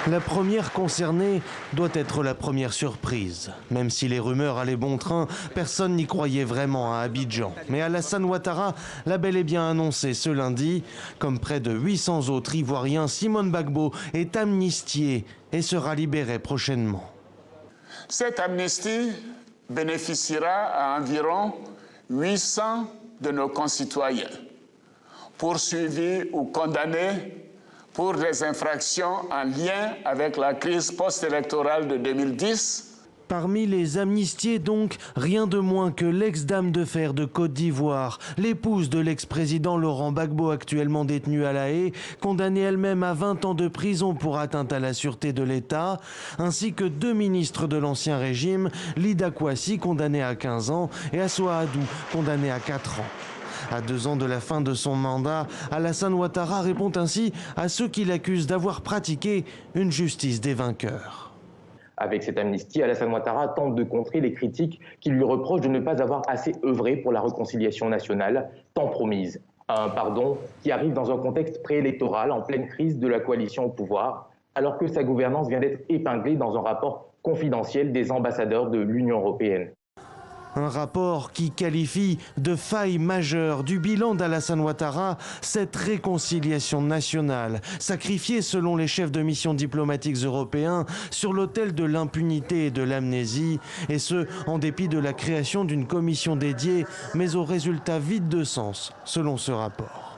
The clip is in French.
La première concernée doit être la première surprise. Même si les rumeurs allaient bon train, personne n'y croyait vraiment à Abidjan. Mais Alassane Ouattara l'a bel et bien annoncé ce lundi. Comme près de 800 autres Ivoiriens, Simone Gbagbo est amnistié et sera libéré prochainement. Cette amnistie bénéficiera à environ 800 de nos concitoyens, poursuivis ou condamnés pour des infractions en lien avec la crise post-électorale de 2010. Parmi les amnistiés donc, rien de moins que l'ex-dame de fer de Côte d'Ivoire, l'épouse de l'ex-président Laurent Gbagbo actuellement détenue à La Haye, condamnée elle-même à 20 ans de prison pour atteinte à la sûreté de l'État, ainsi que 2 ministres de l'ancien régime, Lida Kouassi condamnée à 15 ans et Assoa Adou condamnée à 4 ans. À 2 ans de la fin de son mandat, Alassane Ouattara répond ainsi à ceux qui l'accusent d'avoir pratiqué une justice des vainqueurs. Avec cette amnistie, Alassane Ouattara tente de contrer les critiques qui lui reprochent de ne pas avoir assez œuvré pour la réconciliation nationale tant promise. Un pardon qui arrive dans un contexte préélectoral en pleine crise de la coalition au pouvoir, alors que sa gouvernance vient d'être épinglée dans un rapport confidentiel des ambassadeurs de l'Union européenne. Un rapport qui qualifie de faille majeure du bilan d'Alassane Ouattara cette réconciliation nationale, sacrifiée selon les chefs de mission diplomatiques européens sur l'autel de l'impunité et de l'amnésie, et ce, en dépit de la création d'une commission dédiée, mais aux résultats vides de sens, selon ce rapport.